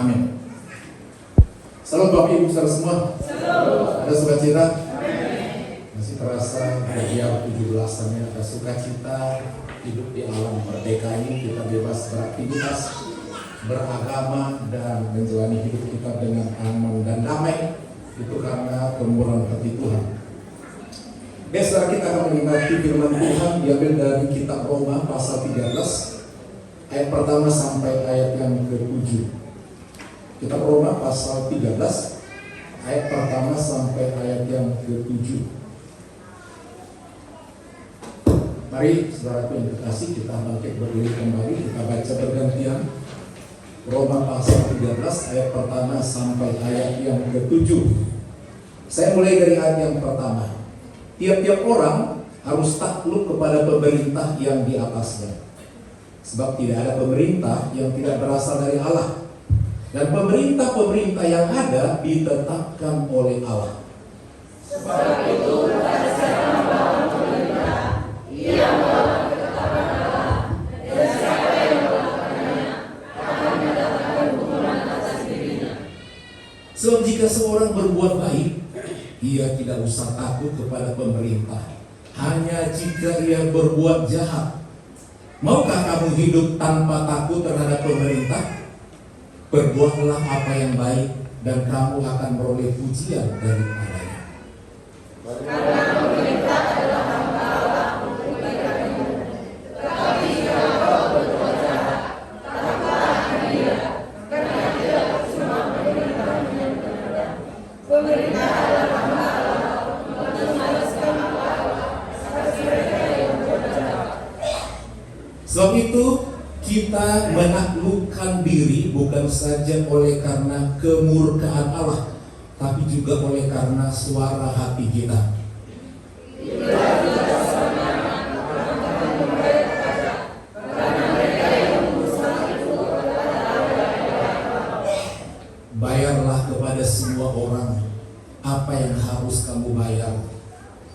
Amin. Salam Bapak Ibu saudara semua. Ada sukacita? Masih terasa bahagia 17-annya, ada sukacita hidup di alam merdeka ini. Kita bebas beraktivitas, beragama, dan menjalani hidup kita dengan aman dan damai. Itu karena kemurahan hati Tuhan. Saudara, kita akan menikmati firman Tuhan diambil dari kitab Roma pasal 13 ayat pertama sampai ayat yang ke-7. Kitab Roma pasal 13 ayat pertama sampai ayat yang ke-7. Mari saudaraku yang terkasih, kita bangkit berdiri kembali, kita baca bergantian Roma pasal 13 ayat pertama sampai ayat yang ke-7. Saya mulai dari ayat yang pertama. Tiap-tiap orang harus takluk kepada pemerintah yang di atasnya, sebab tidak ada pemerintah yang tidak berasal dari Allah, dan pemerintah-pemerintah yang ada ditetapkan oleh Allah. Sebab itu pada siapa membangun pemerintah, ia melakukan ketetapan Allah, dan siapa yang melakukannya akan mendapatkan hukuman atas dirinya. Sebab jika seorang berbuat baik, ia tidak usah takut kepada pemerintah. Hanya jika ia berbuat jahat. Maukah kamu hidup tanpa takut terhadap pemerintah? Berbuatlah apa yang baik, dan kamu akan meroleh pujian daripadanya. Karena pemerintah adalah hamba Allah untuk kebaikanmu. Tetapi jika kau berbuat jahat, takutlah dia, karena tidak cuma pemerintah yang benar. Pemerintah adalah hamba Allah untuk membalaskan Allah atas mereka yang berbuat jahat. Sebab itu kita menaklukkan diri bukan saja oleh karena kemurkaan Allah, tapi juga oleh karena suara hati kita. Bayarlah kepada semua orang apa yang harus kamu bayar.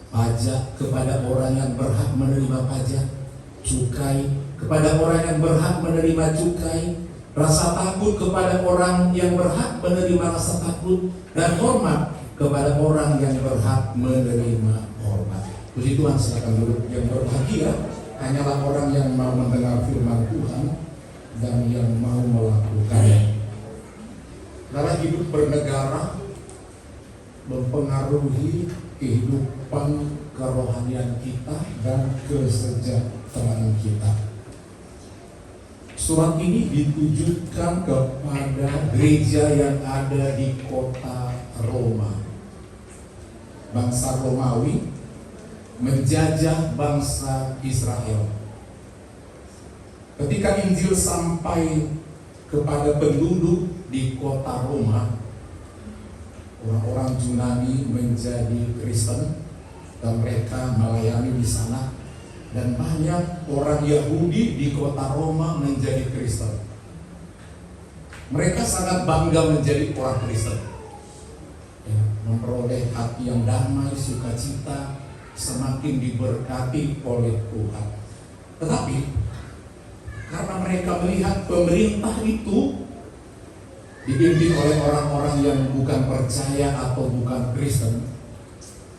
Pajak kepada orang yang berhak menerima pajak, cukai kepada orang yang berhak menerima cukai, rasa takut kepada orang yang berhak menerima rasa takut, dan hormat kepada orang yang berhak menerima hormat. Puji Tuhan, silakan duduk. Yang berbahagia hanyalah orang yang mau mendengar firman Tuhan dan yang mau melakukannya. Dalam hidup bernegara mempengaruhi kehidupan kerohanian kita dan kesejahteraan kita. Surat ini ditujukan kepada gereja yang ada di kota Roma. Bangsa Romawi menjajah bangsa Israel. Ketika Injil sampai kepada penduduk di kota Roma, orang-orang Yunani menjadi Kristen dan mereka melayani di sana. Dan banyak orang Yahudi di kota Roma menjadi Kristen. Mereka sangat bangga menjadi orang Kristen, memperoleh hati yang damai, sukacita, semakin diberkati oleh Tuhan. Tetapi karena mereka melihat pemerintah itu dipimpin oleh orang-orang yang bukan percaya atau bukan Kristen,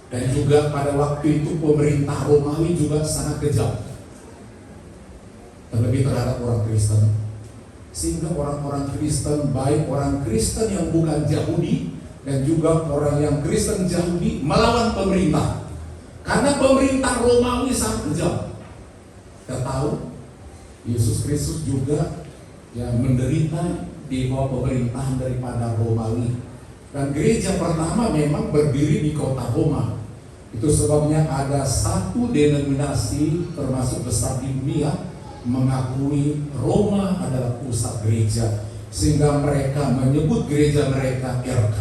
dan juga pada waktu itu pemerintah Romawi juga sangat kejam, terlebih terhadap orang Kristen. Sehingga orang-orang Kristen, baik orang Kristen yang bukan Yahudi dan juga orang yang Kristen Yahudi, melawan pemerintah. Karena pemerintah Romawi sangat kejam. Kita tahu Yesus Kristus juga yang menderita di bawah pemerintahan daripada Romawi. Dan gereja pertama memang berdiri di kota Roma. Itu sebabnya ada satu denominasi termasuk besar di dunia mengakui Roma adalah pusat gereja, sehingga mereka menyebut gereja mereka RK.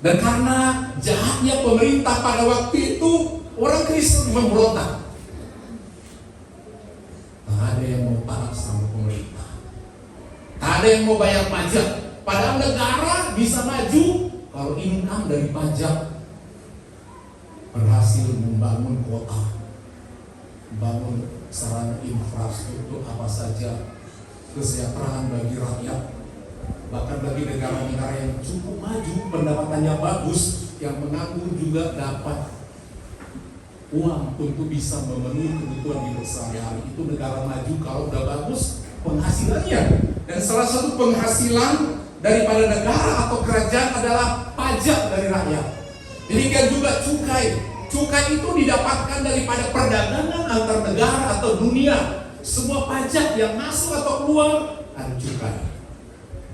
Dan karena jahatnya pemerintah pada waktu itu, orang Kristen memberontak. Tak ada yang mau taat sama pemerintah, tak ada yang mau bayar pajak. Padahal negara bisa maju kalau income dari pajak berhasil membangun kota, bangun sarana infrastruktur apa saja, kesejahteraan bagi rakyat, bahkan bagi negara-negara yang cukup maju, pendapatannya bagus, yang menganggur juga dapat uang untuk bisa memenuhi kebutuhan hidup sehari-hari. Itu negara maju kalau udah bagus penghasilannya. Dan salah satu penghasilan daripada negara atau kerajaan adalah pajak dari rakyat. Demikian juga cukai. Cukai itu didapatkan daripada perdagangan antar negara atau dunia. Semua pajak yang masuk atau keluar ada cukai.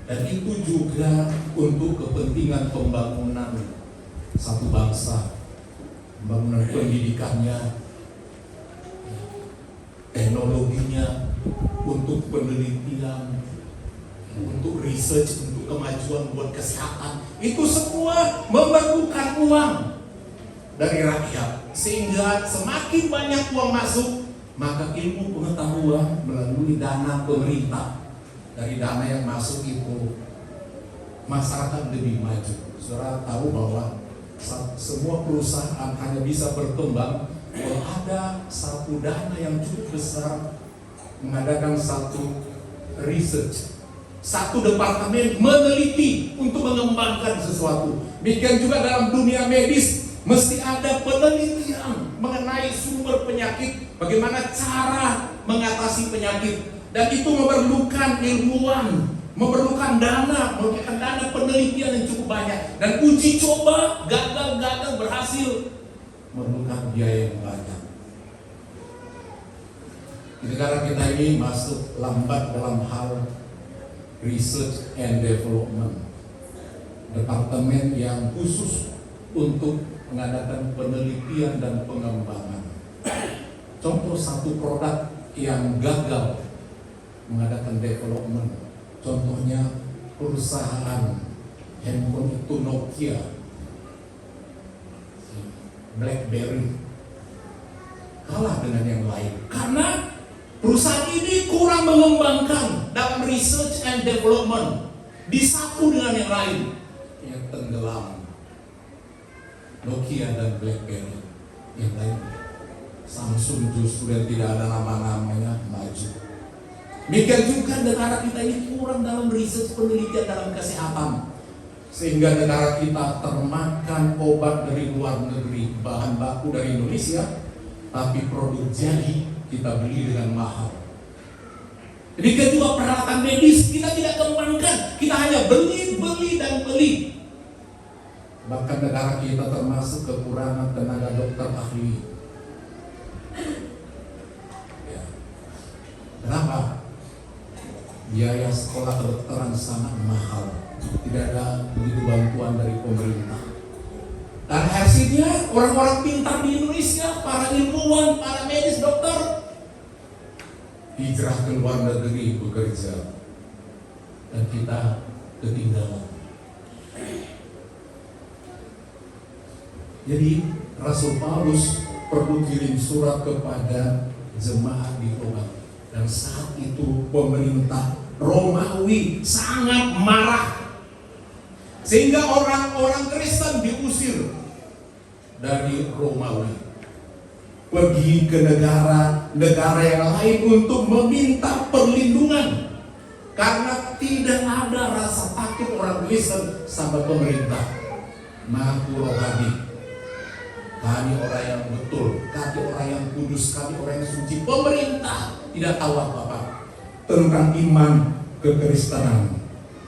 Dan itu juga untuk kepentingan pembangunan satu bangsa, pembangunan pendidikannya, teknologinya, untuk penelitian, untuk research, untuk kemajuan buat kesehatan. Itu semua memerlukan uang dari rakyat. Sehingga semakin banyak uang masuk, maka ilmu pengetahuan melalui dana pemerintah, dari dana yang masuk itu masyarakat lebih maju. Saudara tahu bahwa semua perusahaan hanya bisa berkembang kalau ada satu dana yang cukup besar mengadakan satu research, satu departemen meneliti untuk mengembangkan sesuatu. Demikian juga dalam dunia medis, mesti ada penelitian mengenai sumber penyakit, bagaimana cara mengatasi penyakit. Dan itu memerlukan ilmuwan, memerlukan dana penelitian yang cukup banyak. Dan uji coba, gagal, berhasil, memerlukan biaya yang banyak. Di negara kita ini masuk lambat dalam hal research and development, departemen yang khusus untuk mengadakan penelitian dan pengembangan. Contoh satu produk yang gagal mengadakan development, contohnya perusahaan handphone itu Nokia, BlackBerry, kalah dengan yang lain karena perusahaan ini kurang mengembangkan dalam research and development, disatu dengan yang lain, yang tenggelam. Nokia dan BlackBerry, yang lain Samsung justru yang tidak ada nama-namanya maju. Demikian juga negara kita ini kurang dalam research penelitian dalam kesehatan, sehingga negara kita termakan obat dari luar negeri, bahan baku dari Indonesia, tapi produk jadi kita beli dengan mahal. Demikian juga peralatan medis kita tidak kembangkan, kita hanya beli. Bahkan negara kita termasuk kekurangan tenaga dokter ahli. Ya. Kenapa? Biaya sekolah kedokteran sangat mahal, tidak ada begitu bantuan dari pemerintah. Dan hasilnya orang-orang pintar di Indonesia, para ilmuwan, para medis, dokter, hijrah ke luar negeri bekerja, dan kita ketinggalan. Jadi Rasul Paulus perlu kirim surat kepada jemaat di Roma, dan saat itu pemerintah Romawi sangat marah, sehingga orang-orang Kristen diusir dari Romawi, pergi ke negara yang lain untuk meminta perlindungan, karena tidak ada rasa takut orang Kristen sama pemerintah. Mengaku rohani, kami orang yang betul, kami orang yang kudus, kami orang yang suci. Pemerintah tidak tahu apa-apa tentang iman kekristenan,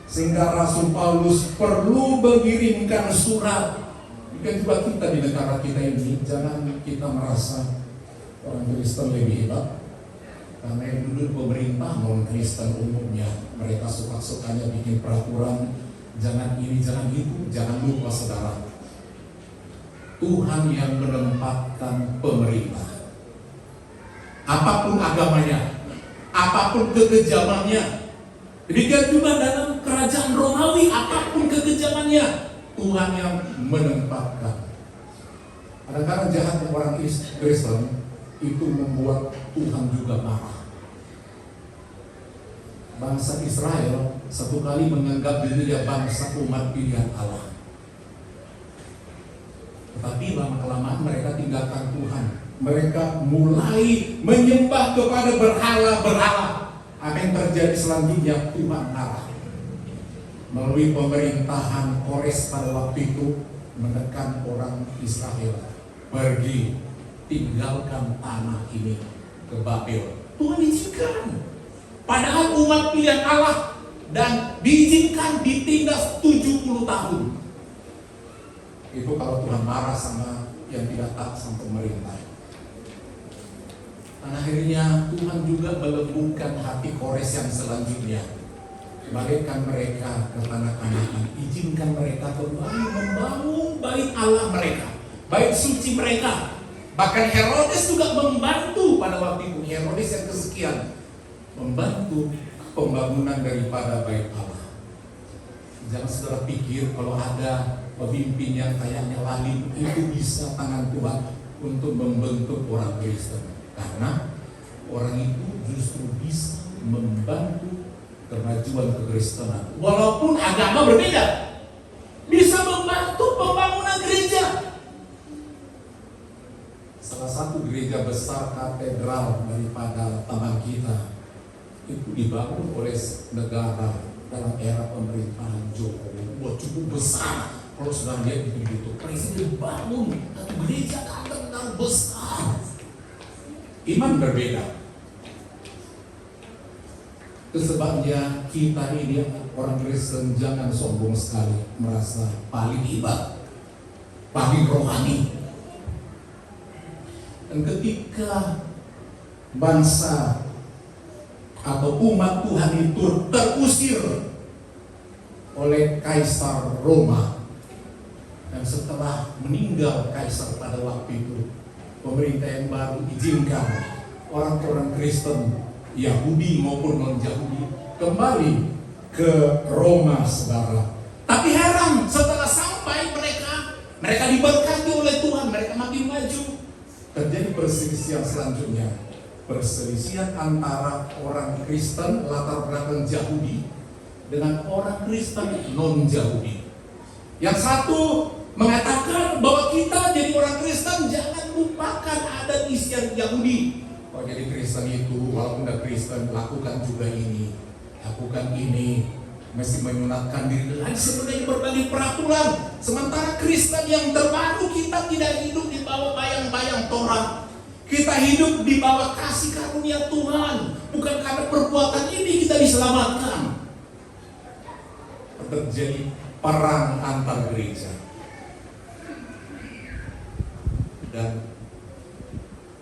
sehingga Rasul Paulus perlu mengirimkan surat. Mungkin juga kita di negara kita ini, jangan kita merasa orang Kristen lebih hebat, karena yang dulu pemerintah non Kristen umumnya, mereka suka-sukanya bikin peraturan, jangan ini, jangan itu. Jangan lupa saudara, Tuhan yang menempatkan pemerintah, apapun agamanya, apapun kekejamannya. Demikian juga dalam kerajaan Romawi, apapun kekejamannya, Tuhan yang menempatkan. Kadang-kadang jahat orang Kristen itu membuat Tuhan juga marah. Bangsa Israel satu kali menganggap dirinya bangsa umat pilihan Allah, tetapi lama-kelamaan mereka tinggalkan Tuhan. Mereka mulai menyembah kepada berhala-berhala. Apa yang terjadi selanjutnya? Tuhan marah melalui pemerintahan Kores pada waktu itu menekan orang Israel pergi tinggalkan tanah ini ke Babel. Tuhan izinkan, padahal umat pilihan Allah, dan diizinkan ditindas 70 tahun. Itu kalau Tuhan marah sama yang tidak taat sama pemerintah. Dan akhirnya Tuhan juga melembutkan hati Kores yang selanjutnya. Balikkan mereka ke tanah Kanaan, izinkan mereka kembali membangun bait Allah mereka, bait suci mereka. Bahkan Herodes juga membantu pada waktu itu, Herodes yang kesekian membantu pembangunan daripada bait Allah. Jangan saudara pikir kalau ada pemimpin yang kayaknya lalim itu bisa tangan Tuhan untuk membentuk orang Kristen, karena orang itu justru bisa membantu kemajuan kekristenan. Walaupun agama berbeda, bisa membantu pembangunan gereja. Salah satu gereja besar katedral daripada taman kita itu dibangun oleh negara dalam era pemerintahan Jokowi. Wah, cukup besar. Kalau sudah lihat itu, presiden bangun satu gereja katedral besar. Iman berbeda. Itu sebabnya kita ini orang Kristen jangan sombong sekali, merasa paling hebat, paling rohani. Dan ketika bangsa atau umat Tuhan itu terusir oleh Kaisar Roma, dan setelah meninggal Kaisar pada waktu itu, pemerintah yang baru izinkan orang-orang Kristen, Yahudi maupun non-Yahudi, kembali ke Roma, saudara. Tapi heran, setelah sampai mereka diberkati oleh Tuhan, mereka makin maju. Terjadi perselisihan selanjutnya, perselisihan antara orang Kristen latar belakang Yahudi dengan orang Kristen non-Yahudi. Yang satu mengatakan bahwa kita jadi orang Kristen jangan lupakan adat istiadat Yahudi. Kalau jadi Kristen itu, walaupun udah Kristen, lakukan juga ini, lakukan ini, mesti menyunatkan diri, dan sebenarnya berbagai peraturan. Sementara Kristen yang terbaru, kita tidak hidup di bawah bayang-bayang Torah. Kita hidup di bawah kasih karunia Tuhan. Bukan karena perbuatan ini kita diselamatkan. Terjadi perang antar gereja. Dan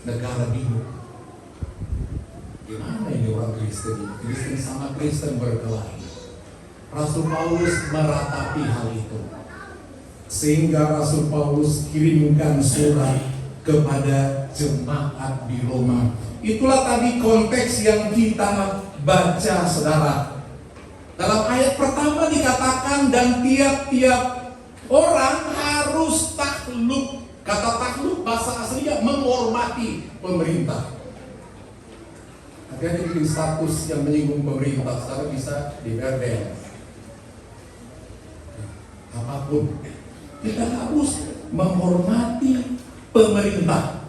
negara bingung. Gimana ini orang Kristen? Kristen sama Kristen berkelahi. Rasul Paulus meratapi hal itu, sehingga Rasul Paulus kirimkan surat kepada jemaat di Roma. Itulah tadi konteks yang kita baca, saudara. Dalam ayat pertama dikatakan, dan tiap-tiap orang harus takluk. Kata takluk bahasa aslinya menghormati pemerintah. Hati-hati bikin status yang menyinggung pemerintah, saudara bisa diberdel. Apapun, kita harus menghormati pemerintah.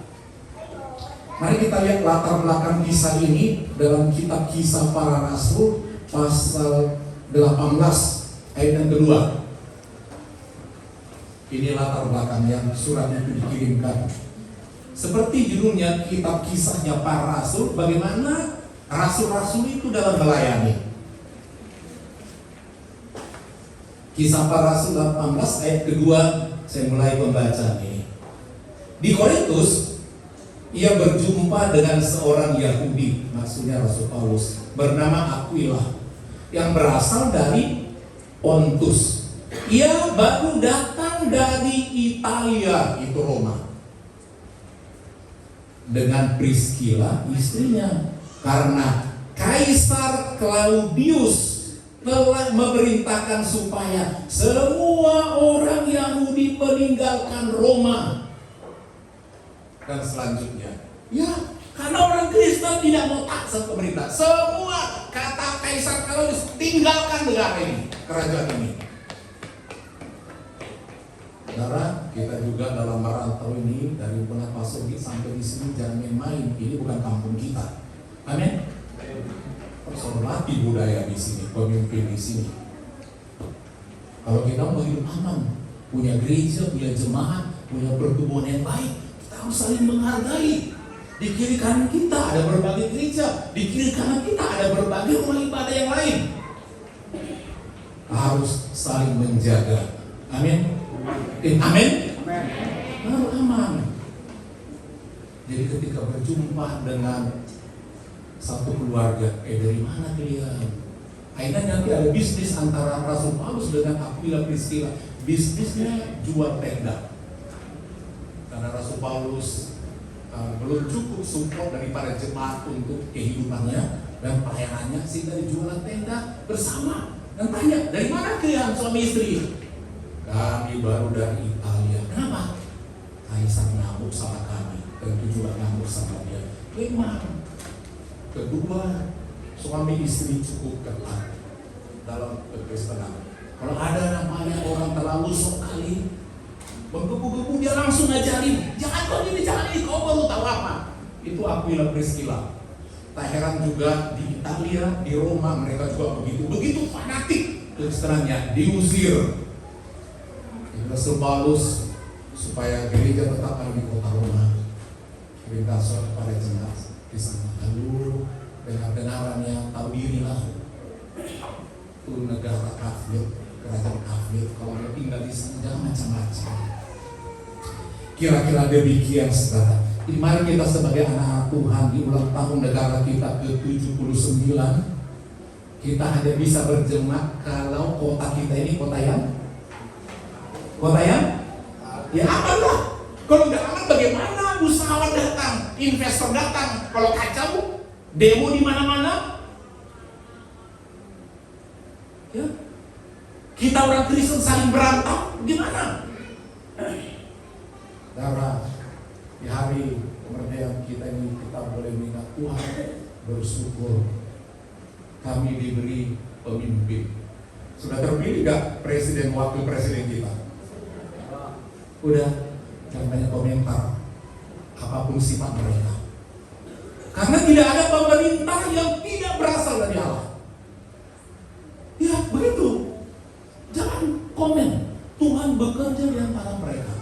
Mari kita lihat latar belakang kisah ini dalam kitab Kisah Para Rasul pasal 18 ayat yang kedua. Ini latar belakangnya, surat itu dikirimkan. Seperti judulnya, kitab kisahnya para rasul, bagaimana rasul-rasul itu dalam melayani. Kisah para rasul 18 ayat kedua, saya mulai pembacaan ini. Di Korintus, ia berjumpa dengan seorang Yahudi, maksudnya Rasul Paulus, bernama Aquila, yang berasal dari Pontus. Ia baru datang dari Italia, itu Roma, dengan Priscilla istrinya, karena Kaisar Claudius telah memerintahkan supaya semua orang Yahudi meninggalkan Roma. Dan selanjutnya, ya, karena orang Kristen tidak mau taat sama pemerintah, semua kata Kaisar Claudius, tinggalkan negara ini, kerajaan ini. Saudara, kita juga dalam merantau ini dari Penapasogi sampai di sini jangan main-main. Ini bukan kampung kita. Amin. hormati budaya di sini, pemimpin di sini. Kalau kita mau hidup aman, punya gereja, punya jemaat, punya pertumbuhan yang baik, kita harus saling menghargai. Di kiri kanan kita ada berbagai gereja, di kiri kanan kita ada berbagai rumah ibadah yang lain. Harus saling menjaga. Amin. Amin. Baru aman. Jadi ketika berjumpa dengan satu keluarga, dari mana kalian? Akhirnya nanti ada bisnis antara Rasul Paulus dengan Aquila Priscilla. Bisnisnya jual tenda. Karena Rasul Paulus belum cukup support daripada jemaat untuk kehidupannya dan pelayanannya, sehingga dijual tenda bersama. Dan tanya, dari mana kalian suami istri? Kami baru dari Italia. Kenapa? Kaisar ngamuk sama kami, tentu juga ngamuk sama dia. Memang. Kedua, suami istri cukup ketat dalam berkristenan. Kalau ada namanya orang terlalu sok kali, menggebu-gebu dia langsung ngajarin, jangan kau ini, jangan ini, kau baru tahu apa. Itu Aquila Priscilla. Tak heran juga di Italia, di Roma mereka juga begitu fanatik kristenannya, diusir. Rasul Paulus supaya gereja tetap ada di kota Roma, perintah surat kepada jemaat di sana. Lalu dengan kebenaran yang tahu diri lah, itu negara kafir, kerajaan kafir. Kalau mau tinggal di sana jangan macam-macam. Kira-kira demikian, saudara. Mari kita sebagai anak-anak Tuhan di ulang tahun negara kita ke-79, kita hanya bisa berjemaat kalau kota kita ini kota yang ya aman lah. Kalau nggak aman bagaimana usahawan datang, investor datang, kalau kacau, demo di mana-mana. Ya, kita orang Kristen saling berantem, gimana? Darah di hari kemerdekaan kita ini kita boleh minta Tuhan bersyukur kami diberi pemimpin. Sudah terpilih gak presiden wakil presiden kita? Udah, jangan banyak komentar apapun sifat mereka. Karena tidak ada pemerintah yang tidak berasal dari Allah. Ya begitu. Jangan komen. Tuhan bekerja di antara mereka.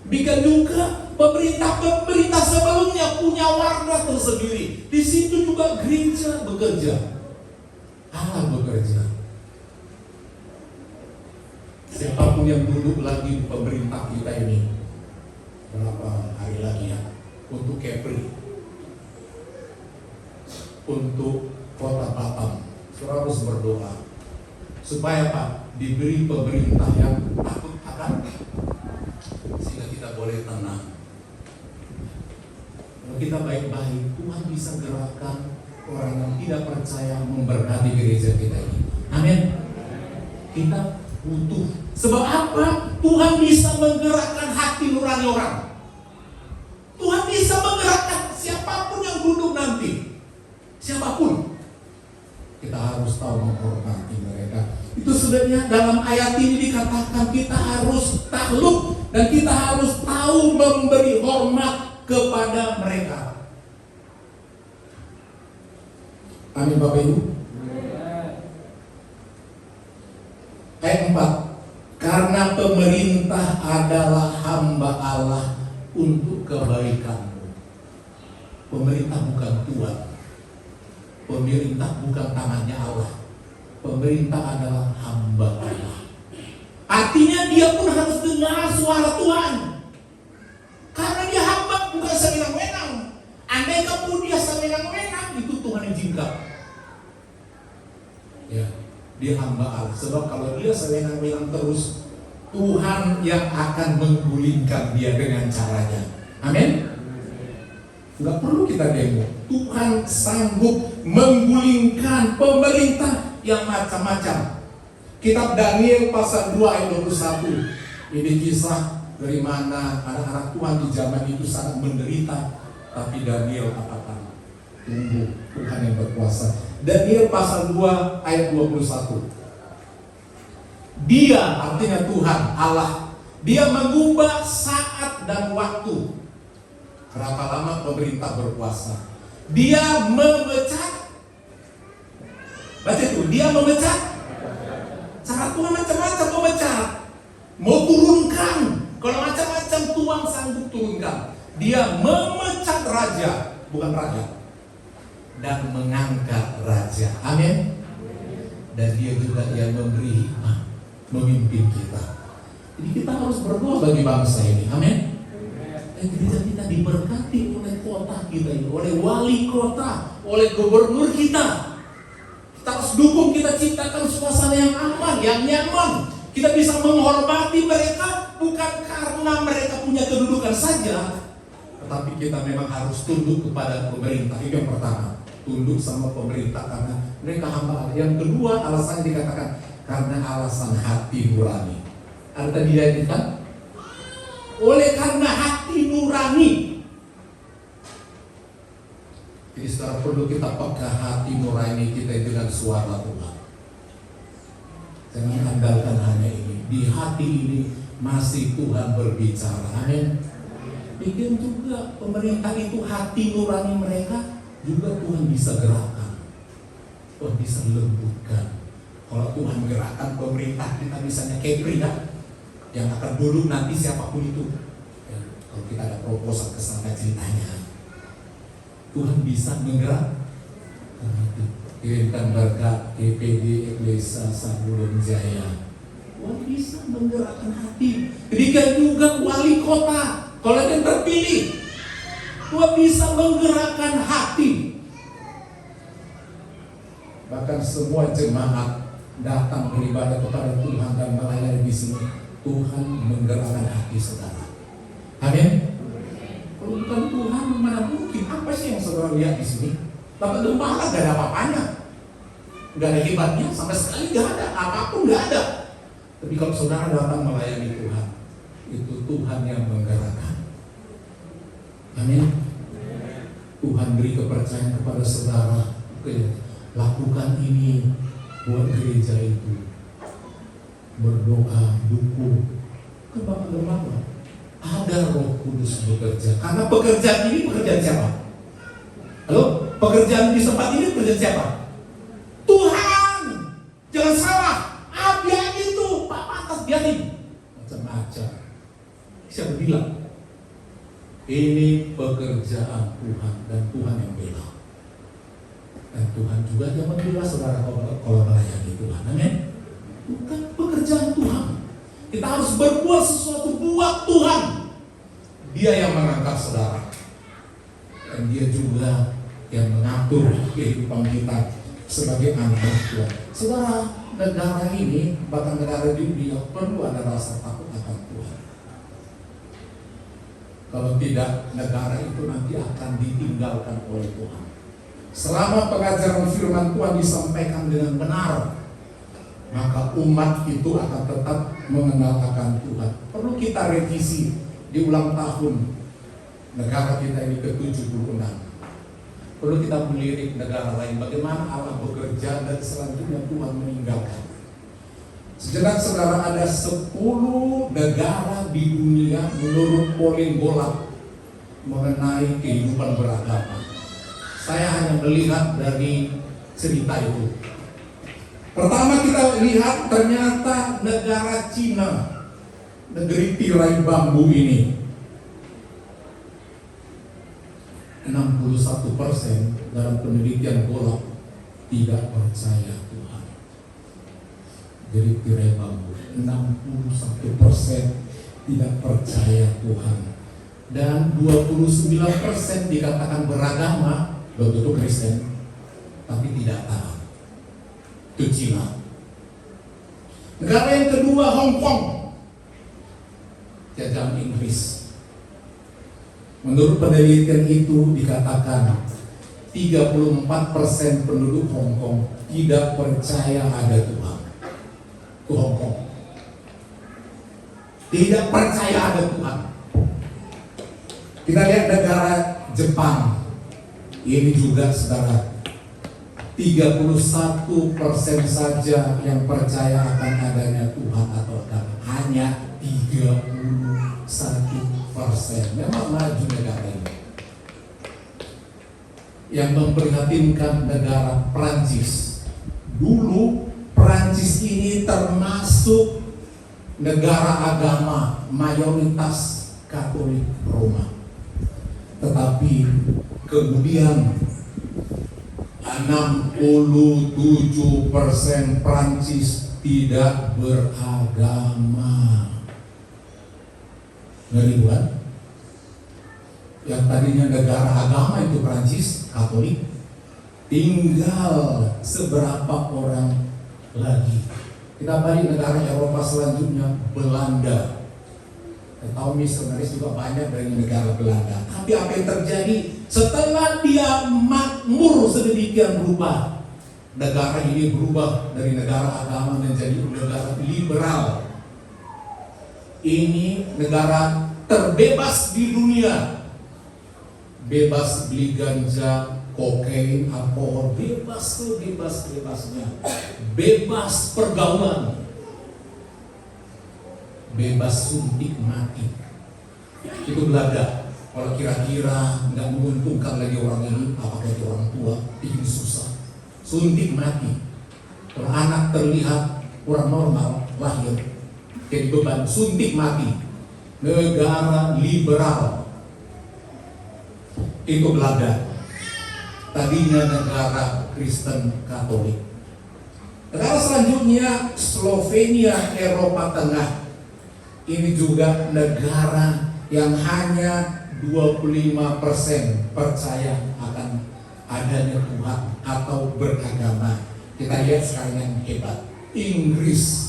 Bikin juga pemerintah sebelumnya punya warna tersendiri. Di situ juga gereja bekerja. Allah bekerja. Siapapun yang duduk lagi di pemerintah kita ini, berapa hari lagi ya, untuk Kepri, untuk Kota Batam, saudara harus berdoa supaya Pak diberi pemerintah yang takut akan, sehingga kita boleh tenang. Kalau kita baik-baik, Tuhan bisa gerakan orang yang tidak percaya memberkati gereja kita ini. Amin. Kita butuh. Sebab apa? Tuhan bisa menggerakkan hati nurani orang. Tuhan bisa menggerakkan siapapun yang duduk nanti. Siapapun. Kita harus tahu menghormati mereka. Itu sebenarnya dalam ayat ini dikatakan kita harus takluk dan kita harus tahu memberi hormat kepada mereka. Amin Bapak Ibu. Ayat 4. Karena pemerintah adalah hamba Allah untuk kebaikanmu. Pemerintah bukan Tuhan. Pemerintah bukan tangannya Allah. Pemerintah adalah hamba Allah. Artinya dia pun harus dengar suara Tuhan. Karena dia hamba, bukan sewenang-wenang. Andai pun dia sewenang-wenang, itu Tuhan yang izinkan. Ya, dia hamba Allah. Sebab kalau dia sewenang-wenang terus, Tuhan yang akan menggulingkan dia dengan caranya. Amin. Nggak perlu kita demo. Tuhan sanggup menggulingkan pemerintah yang macam-macam. Kitab Daniel pasal 2 ayat 21. Ini kisah dari mana anak-anak Tuhan di zaman itu sangat menderita, tapi Daniel katakan, tunggu, Tuhan yang berkuasa. Daniel pasal 2 ayat 21. Dia, artinya Tuhan, Allah, dia mengubah saat dan waktu. Berapa lama pemerintah berkuasa? Dia memecat Baca itu, dia memecat. Cara Tuhan macam-macam memecat. Mau turunkan. Kalau macam-macam Tuhan sanggup turunkan. Dia memecat raja, bukan raja, dan mengangkat raja. Amin. Dan dia juga yang memberi hikmah, memimpin kita. Jadi kita harus berdoa bagi bangsa ini. Amin. Dan gereja kita diberkati oleh kota kita ini, oleh wali kota, oleh gubernur kita. Kita harus dukung, kita ciptakan suasana yang aman, yang nyaman. Kita bisa menghormati mereka bukan karena mereka punya kedudukan saja, tetapi kita memang harus tunduk kepada pemerintah. Itu yang pertama, tunduk sama pemerintah karena mereka hamba Allah. Yang kedua, alasannya dikatakan karena alasan hati nurani. Ada tadi kan? Oleh karena hati nurani. Jadi sekarang perlu kita pegang hati nurani kita dengan suara Tuhan. Jangan andalkan hanya ini. Di hati ini masih Tuhan berbicara. Amin. Bikin juga pemerintah itu hati nurani mereka juga Tuhan bisa gerakkan. Tuhan bisa lembutkan. Kalau Tuhan menggerakkan pemerintah kita, misalnya Kepri yang akan duduk nanti siapapun itu, ya, kalau kita ada proposal ke sana ceritanya, Tuhan bisa menggerakkan. Kirimkan berkat EPD Eklesia Sabulon Jaya. Tuhan bisa menggerakkan hati. Demikian juga wali kota, kalau yang terpilih, Tuhan bisa menggerakkan hati. Bahkan semua jemaat datang beribadah kepada Tuhan dan melayani di sini, Tuhan menggerakkan hati saudara. Amin. Kalau bukan Tuhan, mana mungkin? Apa sih yang saudara lihat di sini? Bapak gembala gak ada apa-apanya, gak ada hebatnya, sama sekali gak ada, apapun gak ada. Tapi kalau saudara datang melayani Tuhan, itu Tuhan yang menggerakkan. Amin. Tuhan beri kepercayaan kepada saudara, lakukan ini buat gereja itu, berdoa, dukung. Ke Bapak gembala, ada Roh Kudus bekerja. Karena pekerjaan ini pekerjaan siapa? Halo? Pekerjaan di tempat ini pekerjaan siapa? Tuhan. Jangan salah. Biar itu Pak Atas biarin. Macam-macam. Siapa bilang? Ini pekerjaan Tuhan dan Tuhan yang bela. Dan Tuhan juga yang membela saudara kalau melayani Tuhan. Amin. Bukan pekerjaan Tuhan. Kita harus berbuat sesuatu buat Tuhan. Dia yang mengangkat saudara. Dan dia juga yang mengatur kehidupan kita sebagai anak Tuhan. Saudara, negara ini, bahkan negara dunia perlu ada rasa takut akan Tuhan. Kalau tidak, negara itu nanti akan ditinggalkan oleh Tuhan. Selama pengajaran firman Tuhan disampaikan dengan benar, maka umat itu akan tetap mengenal akan Tuhan. Perlu kita revisi di ulang tahun negara kita ini ke-76. Perlu kita melirik negara lain, bagaimana Allah bekerja dan selanjutnya Tuhan meninggalkan. Sejenak saudara, ada 10 negara di dunia menurut polling bola mengenai kehidupan beragama. Saya hanya melihat dari cerita itu. Pertama kita lihat ternyata negara Cina, negeri tirai bambu ini, 61% dalam penelitian bola tidak percaya Tuhan. Jadi tirai bambu 61% tidak percaya Tuhan. Dan 29% dikatakan beragama, betul Kristen, tapi tidak taat. Itu Cina. Negara yang kedua Hong Kong, jajahan Inggris. Menurut penelitian itu dikatakan 34% penduduk Hong Kong tidak percaya ada Tuhan. Itu Hong Kong. Tidak percaya ada Tuhan. Kita lihat negara Jepang. Ini juga saudara, 31% saja yang percaya akan adanya Tuhan atau agama. Hanya 31%. Memang maju negara ini. Yang memprihatinkan negara Prancis, Dulu Prancis ini termasuk negara agama mayoritas Katolik Roma. Tetapi kemudian 67% Prancis tidak beragama. Ngeri bukan? Yang tadinya negara agama itu Prancis, Katolik, tinggal seberapa orang lagi. Kita balik negara Eropa selanjutnya, Belanda. Kita tahu misionaris juga banyak dari negara Belanda. Tapi apa yang terjadi setelah dia makmur sedemikian rupa, negara ini berubah dari negara agama menjadi negara liberal. Ini negara terbebas di dunia, bebas beli ganja, kokain, alkohol, bebasnya, bebas pergaulan, bebas suntik mati. Itu Belanda. Kalau kira-kira nggak menguntungkan lagi orang ini, apakah itu orang tua, bikin susah, suntik mati. Kalau anak terlihat kurang normal, lahir jadi beban, suntik mati. Negara liberal itu Belanda. Tadinya negara Kristen Katolik. Negara selanjutnya Slovenia, Eropa Tengah. Ini juga negara yang hanya 25% percaya akan adanya Tuhan atau beragama. Kita lihat sekarang yang hebat, Inggris.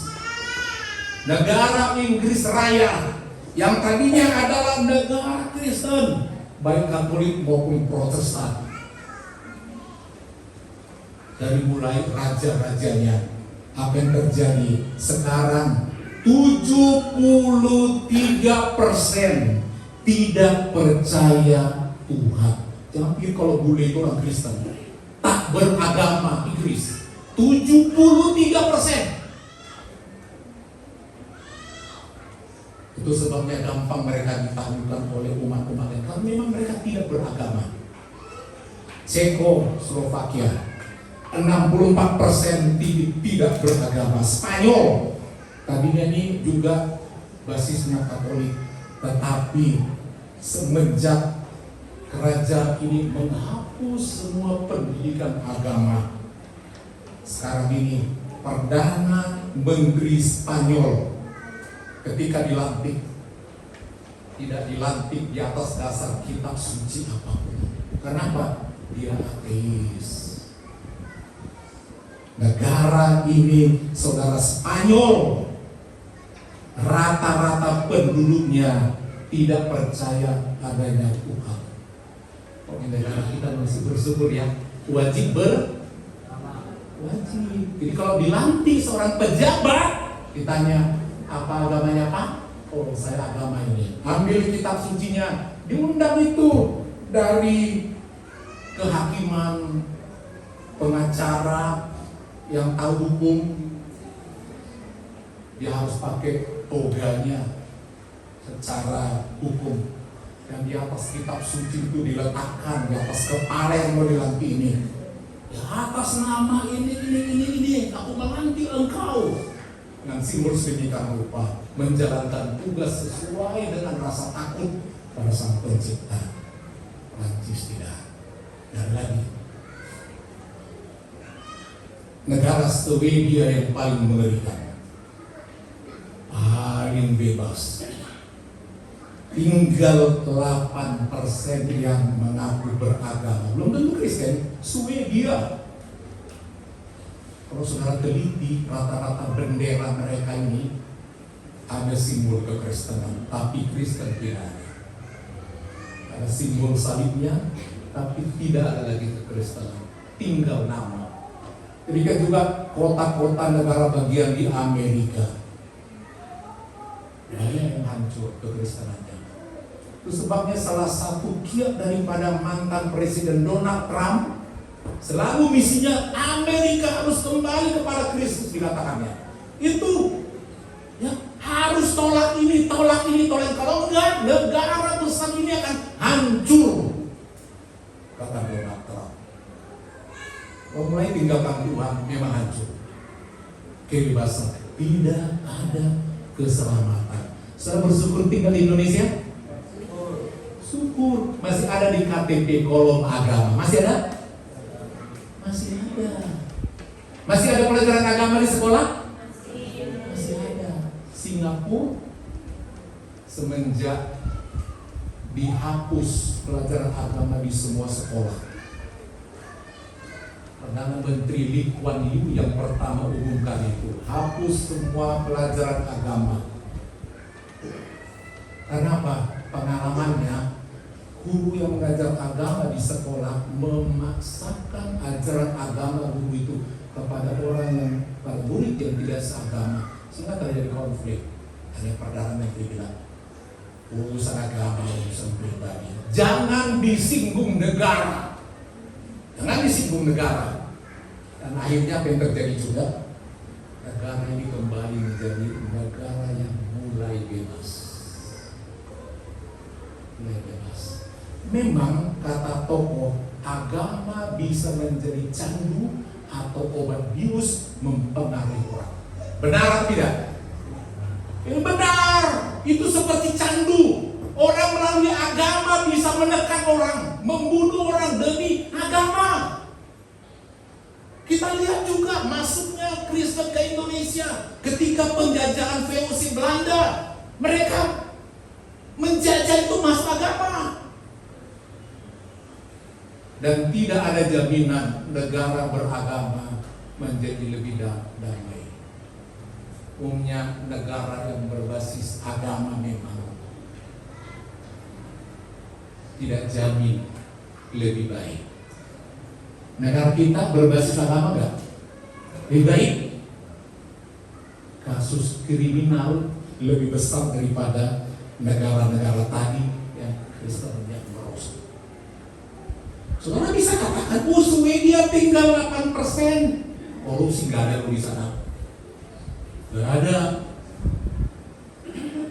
Negara Inggris Raya yang tadinya adalah negara Kristen, baik Katolik maupun Protestan. Dari mulai raja-rajanya, apa yang terjadi sekarang 73% tidak percaya Tuhan. Jangan pikir kalau bule itu orang Kristen, tak beragama. Inggris 73%. Itu sebabnya gampang mereka ditaklukkan oleh umat-umat lain, karena memang mereka tidak beragama. Cekoslovakia 64% tidak beragama. Spanyol tadinya ini juga basisnya Katolik, tetapi semenjak kerajaan ini menghapus semua pendidikan agama, sekarang ini Perdana Menteri Spanyol ketika dilantik tidak dilantik di atas dasar kitab suci apapun. Kenapa? Dia ateis. Negara ini, saudara, Spanyol, rata-rata penduduknya tidak percaya adanya Tuhan. Kok negara kita masih bersyukur ya, wajib. Jadi kalau dilantik seorang pejabat, ditanya apa agamanya Pak? Oh, saya agama ini. Ambil kitab sucinya, diundang itu dari kehakiman, pengacara yang tahu hukum. Dia harus pakai toganya secara hukum, dan di atas kitab suci itu diletakkan di atas kepala yang mau dilantik ini, di atas nama ini aku melantik engkau dengan simbol sedemikian rupa, menjalankan tugas sesuai dengan rasa takut pada Sang Pencipta. Prancis tidak. Dan lagi, negara Swedia yang paling mengerikan, paling bebas, tinggal 8% yang mengaku beragama, belum tentu Kristen. Swedia, kalau saudara teliti, rata-rata bendera mereka ini ada simbol kekristenan, tapi Kristen tidak ada. Ada simbol salibnya, tapi tidak ada lagi kekristenan, tinggal nama. Demikian juga kota-kota negara bagian di Amerika, banyak yang hancur kekristenannya. Itu sebabnya salah satu kiat daripada mantan Presiden Donald Trump, selalu misinya Amerika harus kembali kepada Kristus, dikatakannya. Itu ya, harus tolak ini. Kalau enggak, negara besar ini akan hancur, kata Donald Trump. mulai tinggalkan Tuhan memang hancur. Kebebasan, tidak ada keselamatan. Saudara bersyukur tinggal di Indonesia? Syukur. Masih ada di KTP kolom agama. Masih ada? Masih ada. Masih ada pelajaran agama di sekolah? Masih ada. Singapura semenjak dihapus pelajaran agama di semua sekolah, Perdana Menteri Lee Kuan Yew yang pertama umumkan itu, hapus semua pelajaran agama. Karena apa? Pengalamannya, guru yang mengajar agama di sekolah memaksakan ajaran agama guru itu kepada orang yang, pada murid yang tidak seagama, sehingga terjadi konflik. Ada Perdana Menteri bilang, urusan agama, urusan pribadi, jangan disinggung negara. Jangan disinggung negara. Dan akhirnya apa yang terjadi juga? Negara ini kembali menjadi negara yang mulai bebas. Mulai bebas. Memang kata tokoh, agama bisa menjadi candu atau obat bius mempengaruhi orang. Benar atau tidak? Benar. Itu seperti candu. Orang melalui agama bisa menekan orang, membunuh orang demi agama. Kita lihat juga masuknya Kristen ke Indonesia ketika penjajahan VOC Belanda. Mereka menjajah itu masuk agama. Dan tidak ada jaminan negara beragama menjadi lebih damai. Umumnya negara yang berbasis agama memang tidak jamin lebih baik. Negara kita berbasis agama enggak? Lebih baik. Kasus kriminal lebih besar daripada negara-negara tadi yang Kristen yang merosot. Saudara bisa katakan, Swedia tinggal 8%. Korupsi nggak ada di sana. Nggak ada.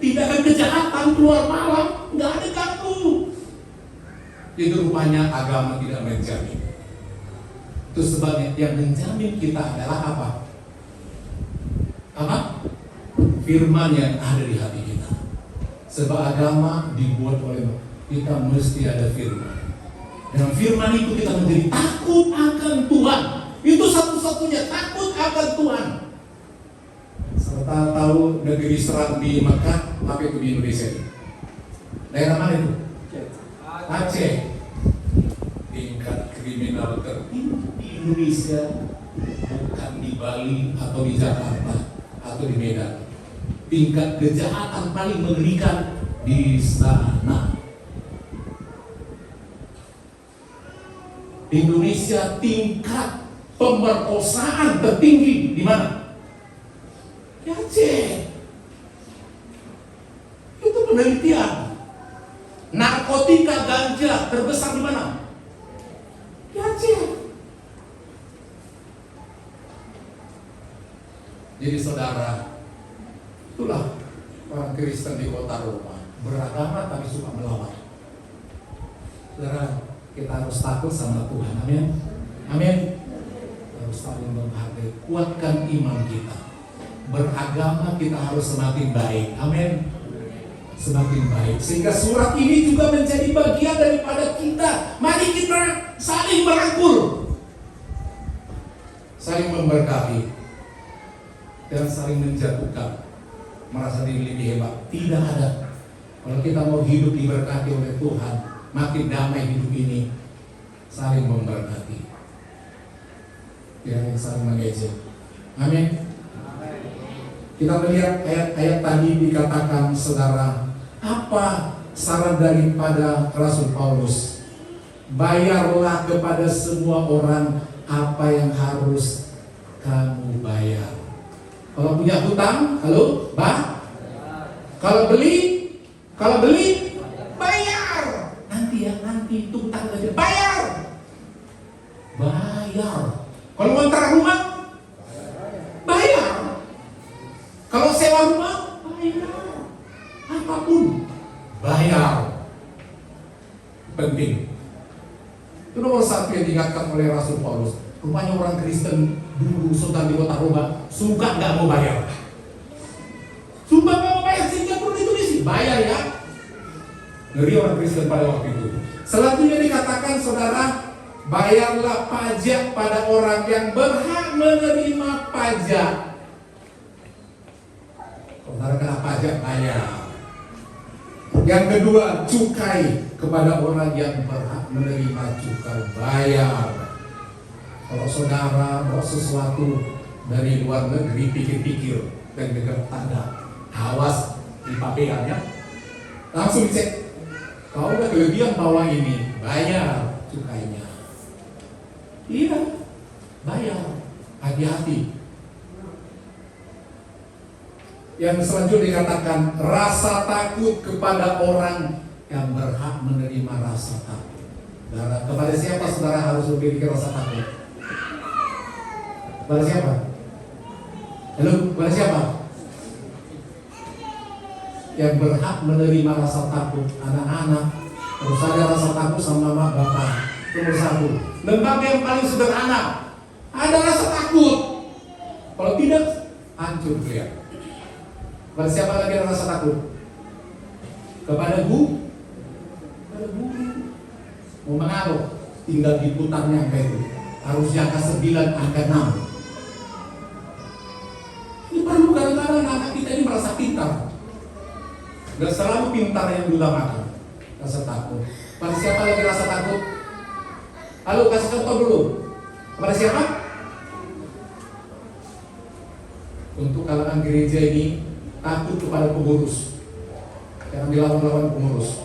Tindakan kejahatan keluar malam, nggak ada kartu. Itu rupanya agama tidak menjamin. Itu sebabnya yang menjamin kita adalah apa? Apa? Firman yang ada di hati kita. Sebab agama dibuat oleh kita, mesti ada firman. Dengan firman itu kita menjadi takut akan Tuhan. Itu satu-satunya, takut akan Tuhan. Serta tahu negeri serang di Mekah, apa itu di Indonesia? Daerah mana itu? Aceh. Tingkat kriminal tertinggi di Indonesia bukan di Bali atau di Jakarta atau di Medan. Tingkat kejahatan paling mengerikan di sana. Indonesia tingkat pemerkosaan tertinggi di mana? Di Aceh. Itu penelitian. Narkotika ganja terbesar di mana? Di Aceh. Jadi saudara, itulah orang Kristen di kota Roma, beragama tapi suka melawan. Saudara, kita harus takut sama Tuhan. Amin. Amin. Harus saling menghargai, kuatkan iman kita. Beragama kita harus semakin baik. Amin. Semakin baik. Sehingga surat ini juga menjadi bagian daripada kita. Mari kita saling merangkul, saling memberkati, dan saling menjatuhkan, merasa diri lebih hebat. Tidak ada. Kalau kita mau hidup diberkati oleh Tuhan, makin damai hidup ini, saling memberkati, tidak saling mengejek. Amin. Kita melihat ayat-ayat tadi dikatakan, saudara, apa saran daripada Rasul Paulus? Bayarlah kepada semua orang apa yang harus kamu bayar. Kalau punya hutang, halo, kalau beli, bayar. Nanti itu hutang aja, bayar. Kalau ngontrak rumah, bayar. Kalau sewa rumah, bayar. Apapun, bayar. Penting. Itu nomor satu yang diingatkan oleh Rasul Paulus. Rupanya orang Kristen dulu sultan di Kota Roma suka nggak mau bayar. Sumpah nggak mau bayar, sehingga perlu ditulis bayar ya. Ngeri orang Kristen pada waktu itu. Selanjutnya dikatakan, saudara, bayarlah pajak pada orang yang berhak menerima pajak. Saudara kena pajak, bayar. Yang kedua, cukai kepada orang yang berhak menerima cukai, bayar. Kalau saudara bawa sesuatu dari luar negeri, pikir-pikir dan dengar tanda, awas di pabean ya, langsung dicek. Kalau udah kelebihan bawa ini, bayar cukainya. Iya, bayar. Hati-hati. Yang selanjutnya dikatakan, rasa takut kepada orang yang berhak menerima rasa takut. Kepada siapa saudara harus memiliki rasa takut? Kepada siapa? Halo, kepada siapa? Yang berhak menerima rasa takut, anak-anak. Harus ada rasa takut sama mama bapak. Nomor 1. Lembaga yang paling sederhana, ada rasa takut. Kalau tidak, hancur dia. Kepada siapa lagi ada rasa takut? Kepada guru. Kepada guru. Mau mengaruh, tinggal diputarnya angka itu. Harus angka 9, angka 6. Ini perlu kadang-kadang anak kita ini merasa pintar. Gak selalu pintar yang diutamakan. Rasa takut. Pada siapa lagi rasa takut? Halo, kasih contoh dulu. Kepada siapa? Untuk kalangan gereja ini, takut kepada pengurus. Jangan dilawan-lawan pengurus.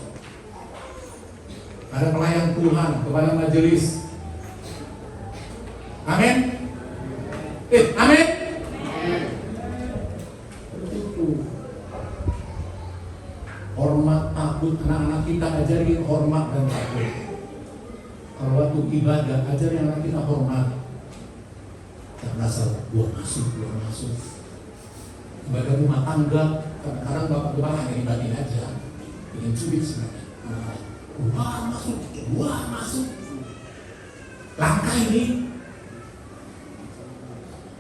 Ada pelayan Tuhan kepada majelis. Amin. Amin. Hormat, takut, anak-anak kita ajarin hormat dan takut. Kalau waktu ibadah, ajarin anak kita hormat. Jangan asal gua masuk. Ibadah rumah tangga, kadang-kadang bapak-bapak hanya ibadah aja, ingin cubit sebenarnya. Gua masuk. Langkah ini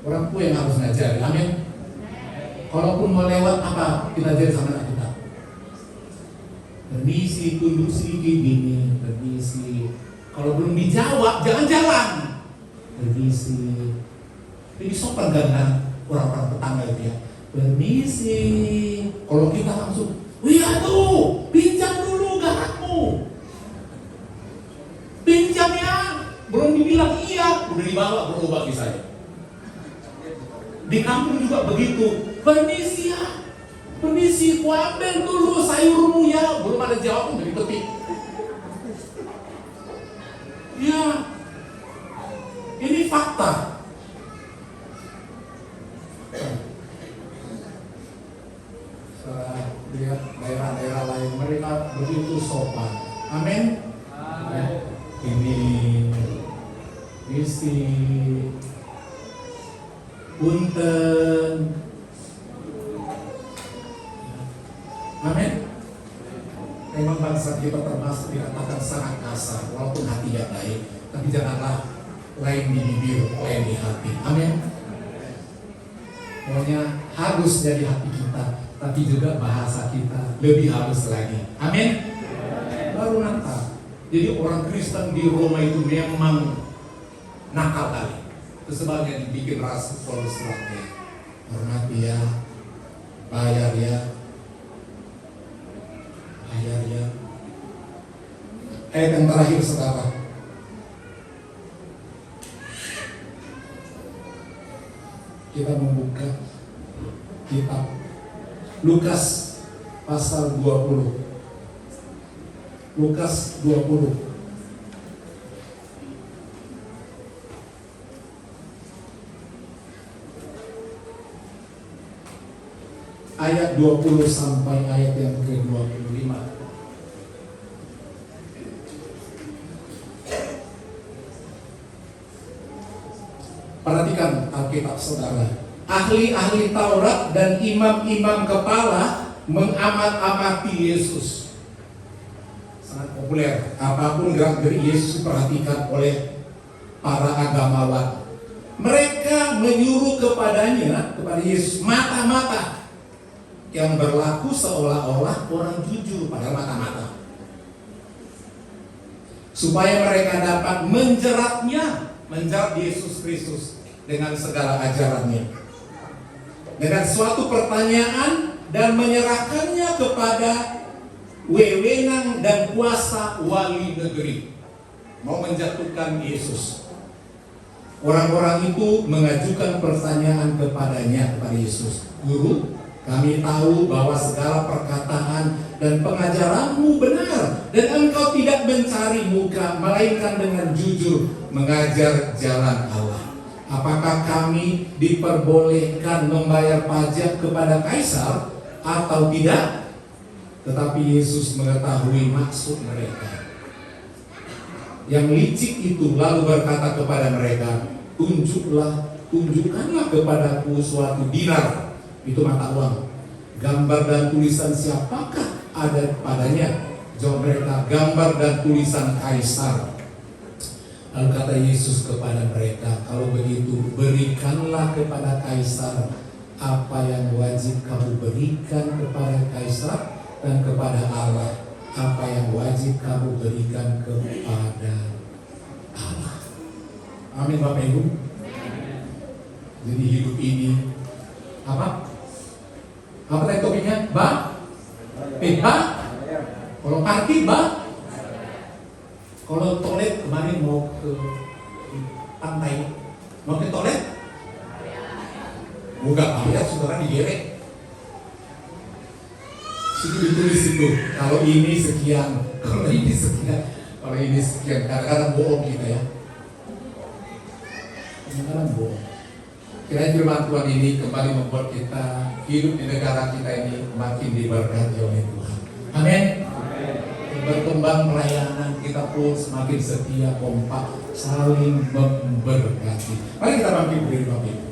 orang tua yang harus ngajari. Amin. Kalaupun mau lewat apa, kita ajarin sama anak kita. Permisi, tunduk sedikit gini, permisi. Kalau belum dijawab, jangan jalan. Permisi. Ini sopan karena orang-orang tetangga itu ya. Permisi. Kalau kita langsung, wih tuh, pinjam dulu garakmu. Pinjam ya. Belum dibilang iya, udah dibawa berubah kisahnya. Di kampung juga begitu. Permisi ya. Permisi, ku ambil dulu sayurmu ya. Belum ada jawaban dari petik. Ya, ini fakta. Saya lihat daerah-daerah lain, mereka begitu sopan. Amin. Ini misi punten. Amin. Memang bangsa kita termasuk dikatakan sangat kasar, walaupun hatinya baik, tapi janganlah lain di bibir, lain di hati. Amin. Pokoknya halus dari hati kita, tapi juga bahasa kita lebih halus lagi. Amin. Baru nakal. Jadi orang Kristen di Roma itu memang nakal kali. Itu sebabnya dibikin rasul Paulus suratnya. Hormati ya, bayar ya. Ayat yang terakhir saudara, kita membuka kitab Lukas pasal 20. Lukas 20 ayat 20 sampai ayat yang ke-25. Perhatikan Alkitab saudara. Ahli-ahli Taurat dan imam-imam kepala mengamat-amati Yesus. Sangat populer. Apapun gerak-gerik Yesus perhatikan oleh para agamawan. Mereka menyuruh kepadanya, kepada Yesus, mata-mata yang berlaku seolah-olah orang jujur pada mata-mata, supaya mereka dapat menjerat Yesus Kristus dengan segala ajarannya, dengan suatu pertanyaan, dan menyerahkannya kepada wewenang dan kuasa wali negeri, mau menjatuhkan Yesus. Orang-orang itu mengajukan pertanyaan kepadanya, kepada Yesus, Guru, kami tahu bahwa segala perkataan dan pengajaranmu benar, dan engkau tidak mencari muka, melainkan dengan jujur mengajar jalan Allah. Apakah kami diperbolehkan membayar pajak kepada Kaisar atau tidak? Tetapi Yesus mengetahui maksud mereka. Yang licik itu lalu berkata kepada mereka, tunjukkanlah kepadaku suatu dinar, itu mata uang. Gambar dan tulisan siapakah ada padanya? Jawab mereka, gambar dan tulisan Kaisar. Lalu kata Yesus kepada mereka, kalau begitu berikanlah kepada Kaisar apa yang wajib kamu berikan kepada Kaisar, dan kepada Allah apa yang wajib kamu berikan kepada Allah. Amin Bapak Ibu. Jadi hidup ini apa? Apa tadi topiknya? Kalau parkir kalau toilet kemarin mau ke pantai, mau ke toilet? Enggak, lihat saudara digerek. Situ ditulis itu, kalau ini sekian, kalau ini sekian, kalau ini sekian. Kadang-kadang bohong kita ya. Kadang-kadang bohong. Kiranya firman Tuhan ini kembali membuat kita hidup di negara kita ini makin diberkati oleh Tuhan. Amin. Berkembang pelayanan kita pun semakin setia, kompak, saling memberkati. Mari kita bangkit berdiri Bapak Ibu.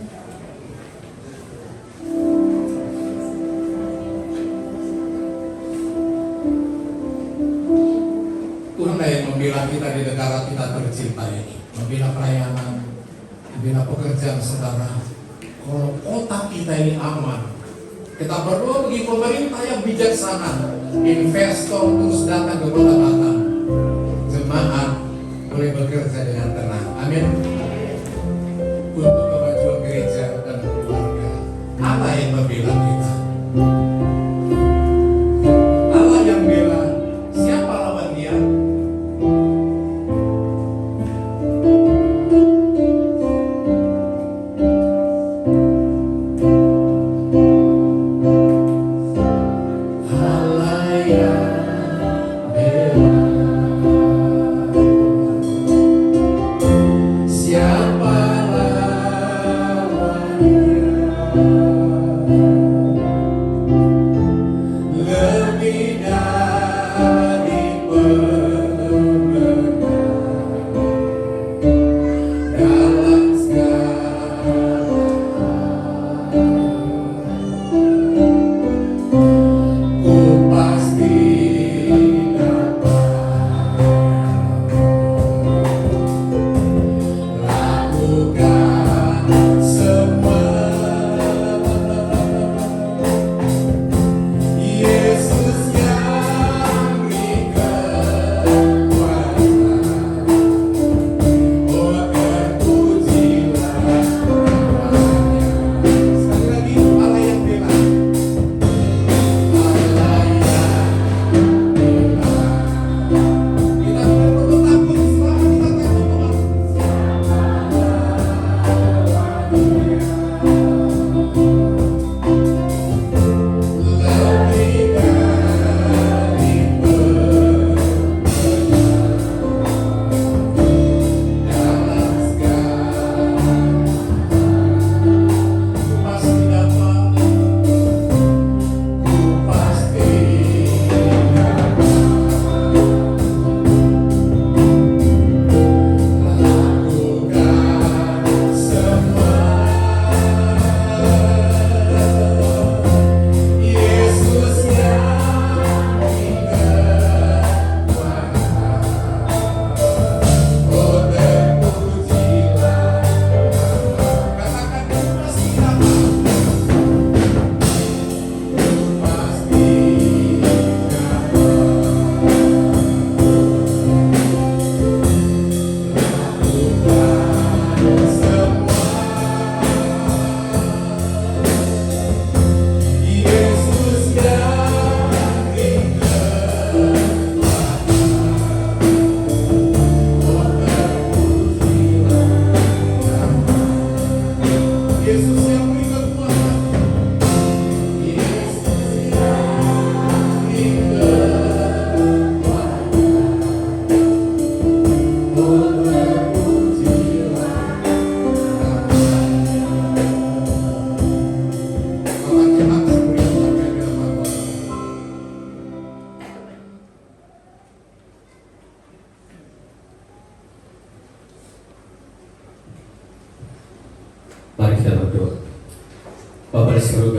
Tuhan yang membela kita di negara kita tercinta ini, membela pelayanan, membela pekerjaan saudara. Kalau kota kita ini aman, kita berdoa bagi pemerintah yang bijaksana, investor terus datang ke kota Batam, jemaat boleh bekerja dengan tenang. Amin. Untuk kemajuan gereja dan keluarga, Allah yang membela kita. Allah yang bela, siapa lawan dia? Siapa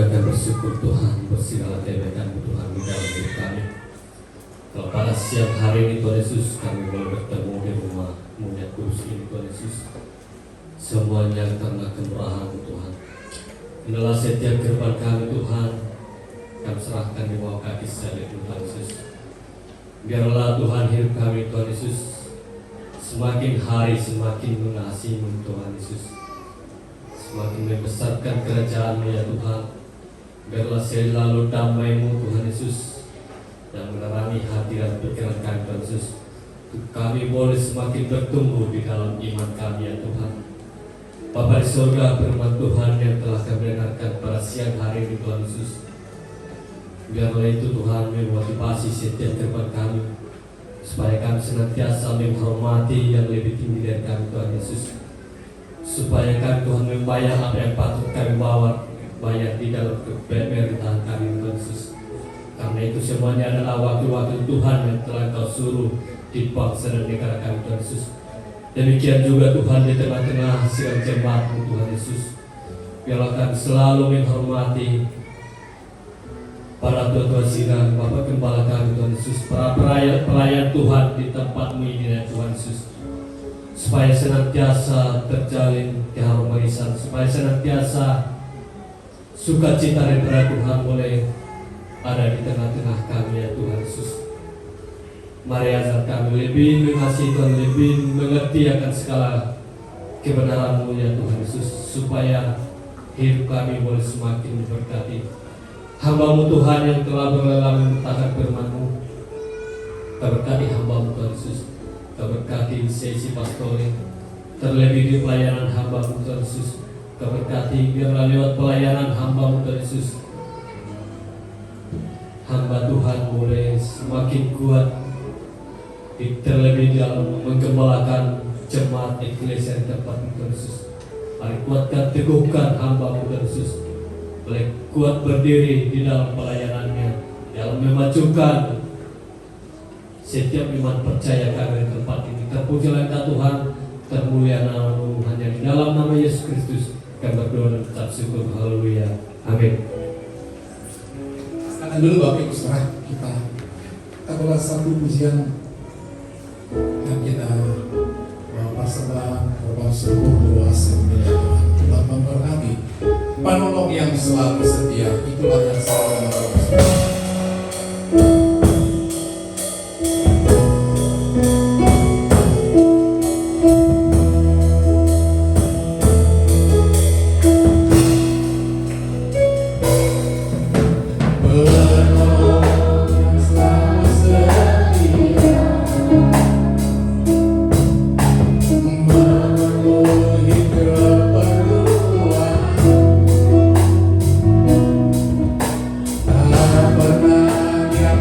kami akan bersyukur Tuhan bersegala kebaikan Tuhan di dalam hidup kami. Kalau pada siang hari ini Tuhan Yesus kami boleh bertemu di rumah Mulia Kudus ini Tuhan Yesus, semuanya karena kemurahan Tuhan. Inilah setiap kehidupan kami Tuhan, kami serahkan di bawah kaki salib Tuhan Yesus. Biarlah Tuhan hidup kami Tuhan Yesus semakin hari semakin mengasihi Tuhan Yesus, semakin membesarkan kerajaan-Mu ya Tuhan. Biarlah selalu damai-Mu Tuhan Yesus yang menerangi hati dan pikiran kami Tuhan Yesus. Kami boleh semakin bertumbuh di dalam iman kami ya Tuhan. Bapa di surga, firman Tuhan yang telah kami dengarkan pada siang hari ini Tuhan Yesus, biarlah itu Tuhan memotivasi setiap kehidupan kami, supaya kami senantiasa menghormati yang lebih tinggi dari kami Tuhan Yesus, supaya kami Tuhan membayar apa yang patut kami bayar di dalam pemerintahan kami Tuhan Yesus. Karena itu semuanya adalah wakil-wakil Tuhan yang telah Kau suruh di bangsa dan negara kami Tuhan Yesus. Demikian juga Tuhan di tengah-tengah sidang jemaat-Mu Tuhan Yesus, biarlah kami selalu menghormati para tua-tua sidang, Bapak Gembala kami Tuhan Yesus, para pelayan Tuhan di tempat-Mu ini ya Tuhan Yesus, supaya senantiasa terjalin keharmonisan, supaya senantiasa sukacita daripada Tuhan boleh ada di tengah-tengah kami ya Tuhan Yesus. Mari ajar kami lebih mengasihi Tuhan, lebih mengerti akan segala kebenaran-Mu ya Tuhan Yesus, supaya hidup kami boleh semakin diberkati. Hamba-Mu Tuhan yang telah berlelah membentangkan firman-Mu, Kau berkati hamba-Mu Tuhan Yesus, Kau berkati sesi pastoring, terlebih di pelayanan hamba-Mu Tuhan Yesus. Kau berkati biarlah lewat pelayanan hamba-Mu Tuhan Yesus, hamba Tuhan boleh semakin kuat, terlebih dalam menggembalakan jemaat eklesia di tempat Tuhan Yesus. Mari kuatkan, teguhkan hamba-Mu Tuhan Yesus, boleh kuat berdiri di dalam pelayanannya, dalam memajukan setiap iman percaya kami di tempat ini. Terpujilah Engkau Tuhan, termulia nama-Mu, hanya di dalam nama Yesus Kristus kami berdoa dan ucap syukur. Haleluya, amin. Silakan dulu Bapak Ibu saudara kita adalah satu pujian yang kita bawa sebab bawa syukur doa sembah Tuhan. Tuhan memberkati penolong yang selalu setia, itulah yang selalu menolong. Pernah dia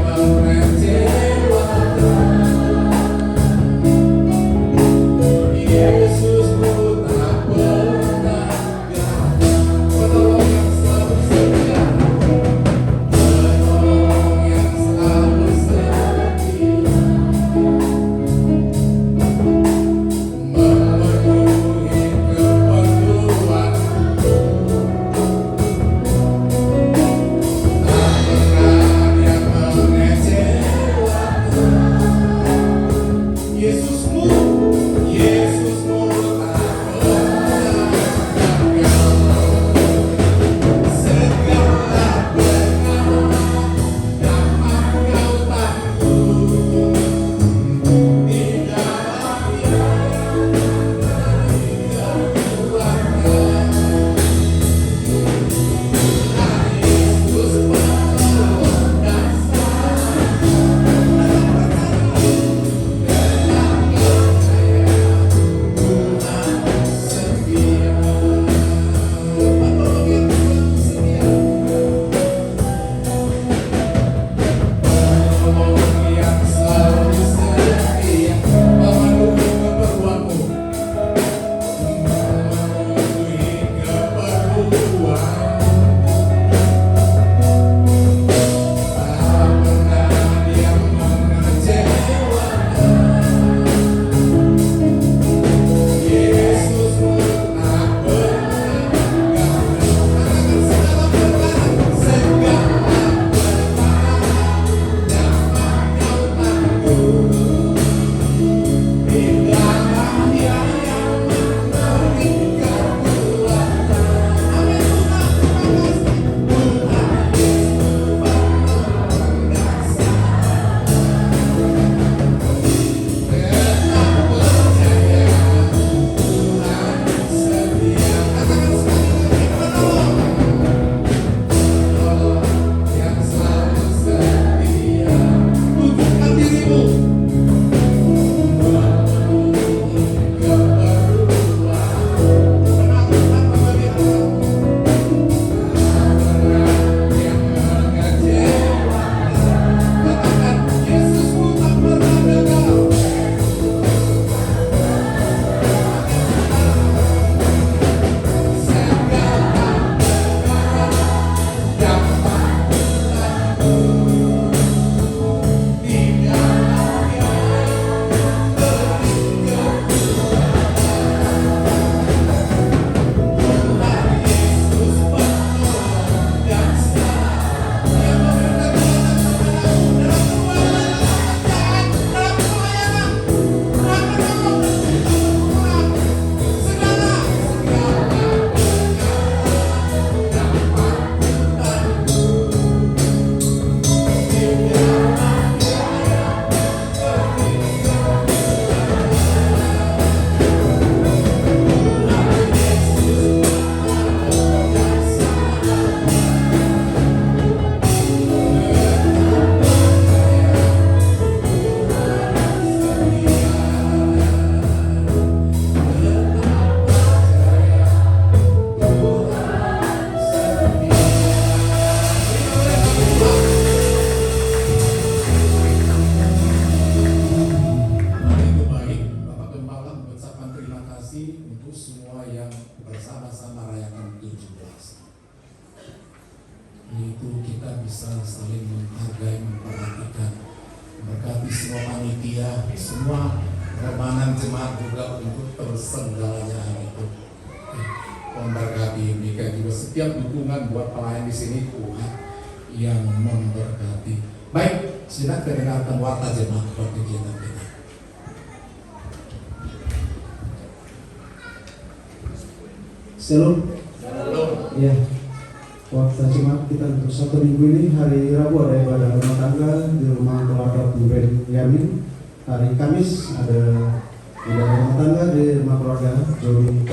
itu kita bisa saling menghargai, memperhatikan. Berkati semua panitia, semua remanan jemaat juga untuk tersegalanya itu. Memberkati mereka juga setiap dukungan buat pelayan di sini Tuhan yang memberkati. Baik, silakan dengarkan warta jemaat buat kegiatan kita. Shalom. Shalom. Ya. Warta jemaat kita untuk satu minggu ini hari Rabu ada ibadah rumah tangga di rumah keluarga Buben Yamin. Hari Kamis ada ibadah rumah tangga di rumah keluarga Joni.